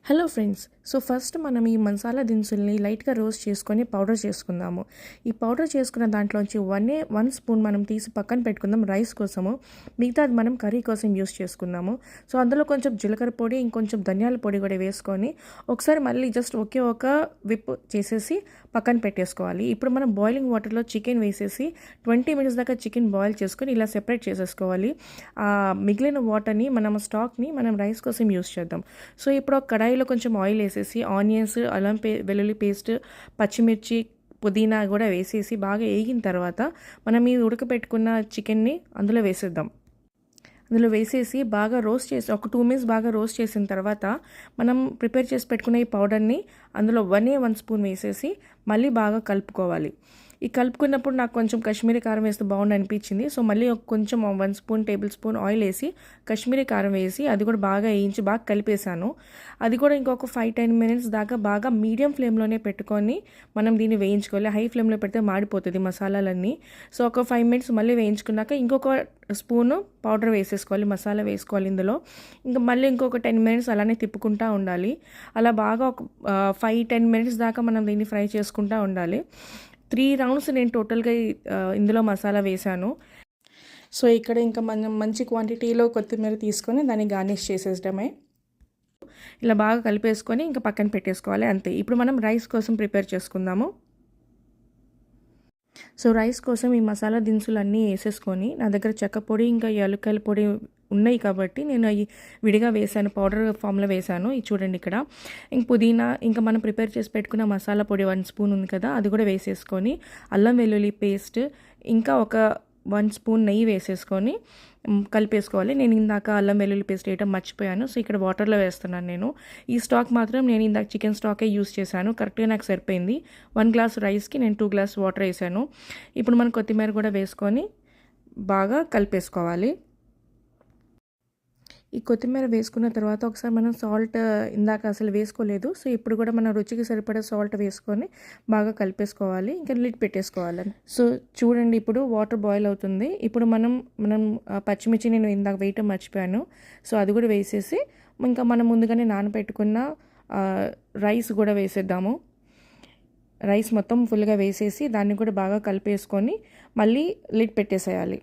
Hello friends. So first మనం ఈ మసాలా దినుసుల్ని లైట్గా రోస్ట్ చేసుకొని పౌడర్ చేసుకుందాము. ఈ పౌడర్ చేసుకున్న దాంట్లోంచి వన్ స్పూన్ మనం తీసి పక్కన పెట్టుకుందాం రైస్ కోసము. మిగతాది మనం కర్రీ కోసం యూస్ చేసుకుందాము. సో అందులో కొంచెం జీలకర్ర పొడి, ఇంకొంచెం ధనియాల పొడి కూడా వేసుకొని ఒకసారి మళ్ళీ జస్ట్ ఒకే ఒక విప్ చేసేసి పక్కన పెట్టేసుకోవాలి. ఇప్పుడు మనం బాయిలింగ్ వాటర్లో చికెన్ వేసేసి 20 మినిట్స్ దాకా చికెన్ బాయిల్ చేసుకొని ఇలా సెపరేట్ చేసేసుకోవాలి. మిగిలిన వాటర్ని స్టాక్ని మనం రైస్ కోసం యూస్ చేద్దాం. సో ఇప్పుడు ఒక కడాయిలో కొంచెం ఆయిల్ వేసేసి ఆనియన్స్, అల్లం వెల్లుల్లి పేస్ట్, పచ్చిమిర్చి, పుదీనా కూడా వేసేసి బాగా వేగిన తర్వాత మనం ఈ ఉడకపెట్టుకున్న చికెన్ని అందులో వేసేద్దాం. అందులో వేసేసి బాగా రోస్ట్ చేసి ఒక 2 మినిట్స్ బాగా రోస్ట్ చేసిన తర్వాత మనం ప్రిపేర్ చేసి పెట్టుకున్న ఈ పౌడర్ని అందులో 1 స్పూన్ వేసేసి మళ్ళీ బాగా కలుపుకోవాలి. ఈ కలుపుకున్నప్పుడు నాకు కొంచెం కాశ్మీరీ కారం వేస్తే బాగుండు అనిపించింది. సో మళ్ళీ కొంచెం 1 టేబుల్ స్పూన్ ఆయిల్ వేసి కాశ్మీరీ కారం వేసి అది కూడా బాగా వేయించి బాగా కలిపేశాను. అది కూడా ఇంకొక 5-10 మినిట్స్ దాకా బాగా మీడియం ఫ్లేమ్లోనే పెట్టుకొని మనం దీన్ని వేయించుకోవాలి. హై ఫ్లేమ్లో పెడితే మాడిపోతుంది మసాలాలన్నీ. సో ఒక 5 మినిట్స్ మళ్ళీ వేయించుకున్నాక ఇంకొక స్పూను పౌడర్ వేసేసుకోవాలి, మసాలా వేసుకోవాలి ఇందులో. ఇంకా మళ్ళీ ఇంకొక 10 మినిట్స్ అలానే తిప్పుకుంటూ ఉండాలి. అలా బాగా ఒక 5-10 మినిట్స్ దాకా మనం దీన్ని ఫ్రై చేసుకుంటూ ఉండాలి. 3 రౌండ్స్ నేను టోటల్గా ఇందులో మసాలా వేశాను. సో ఇక్కడ ఇంకా మనం మంచి క్వాంటిటీలో కొత్తిమీర తీసుకొని దాన్ని గార్నిష్ చేసేయడమే. ఇలా బాగా కలిపేసుకొని ఇంకా పక్కన పెట్టేసుకోవాలి, అంతే. ఇప్పుడు మనం రైస్ కోసం ప్రిపేర్ చేసుకుందాము. సో రైస్ కోసం ఈ మసాలా దినుసులు అన్నీ వేసేసుకొని, నా దగ్గర చెక్క పొడి ఇంకా యాలక్కాయల పొడి ఉన్నాయి కాబట్టి నేను అవి విడిగా వేసాను, పౌడర్ ఫామ్లో వేసాను. ఇది చూడండి ఇక్కడ. ఇంక పుదీనా, ఇంకా మనం ప్రిపేర్ చేసి పెట్టుకున్న మసాలా పొడి 1 స్పూన్ ఉంది కదా, అది కూడా వేసేసుకొని అల్లం వెల్లుల్లి పేస్ట్ ఇంకా ఒక 1 స్పూన్ నెయ్యి వేసేసుకొని కలిపేసుకోవాలి. నేను ఇందాక అల్లం వెల్లుల్లి పేస్ట్ వేయడం మర్చిపోయాను. సో ఇక్కడ వాటర్లో వేస్తున్నాను నేను. ఈ స్టాక్ మాత్రం నేను ఇందాక చికెన్ స్టాకే యూస్ చేశాను. కరెక్ట్గా నాకు సరిపోయింది. 1 గ్లాస్ రైస్కి నేను 2 గ్లాస్ వాటర్ వేసాను. ఇప్పుడు మనం కొత్తిమీర కూడా వేసుకొని బాగా కలిపేసుకోవాలి. ఈ కొత్తిమీర వేసుకున్న తర్వాత ఒకసారి మనం సాల్ట్ ఇందాక అసలు వేసుకోలేదు. సో ఇప్పుడు కూడా మన రుచికి సరిపడే సాల్ట్ వేసుకొని బాగా కలిపేసుకోవాలి. ఇంకా లిడ్ పెట్టేసుకోవాలి. సో చూడండి, ఇప్పుడు వాటర్ బాయిల్ అవుతుంది. ఇప్పుడు మనం పచ్చిమిర్చి నేను ఇందాక వేయటం మర్చిపోయాను. సో అది కూడా వేసేసి ఇంకా మనం ముందుగానే నానబెట్టుకున్న రైస్ కూడా వేసేద్దాము. రైస్ మొత్తం ఫుల్గా వేసేసి దాన్ని కూడా బాగా కలిపేసుకొని మళ్ళీ లిడ్ పెట్టేసేయాలి.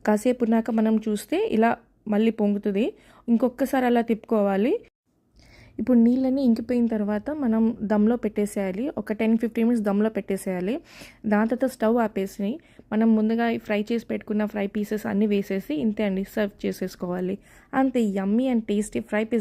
కాసేపు ఉన్నాక మనం చూస్తే ఇలా మళ్ళీ పొంగుతుంది. ఇంకొకసారి అలా తిప్పుకోవాలి. ఇప్పుడు నీళ్ళని ఇంకిపోయిన తర్వాత మనం దమ్లో పెట్టేసేయాలి. ఒక 10-15 మినిట్స్ దమ్లో పెట్టేసేయాలి. దాని తర్వాత స్టవ్ ఆపేసి మనం ముందుగా ఫ్రై చేసి పెట్టుకున్న ఫ్రై పీసెస్ అన్నీ వేసేసి ఇంతే అండి, సర్వ్ చేసేసుకోవాలి. అంతే. Yummy and tasty fry piece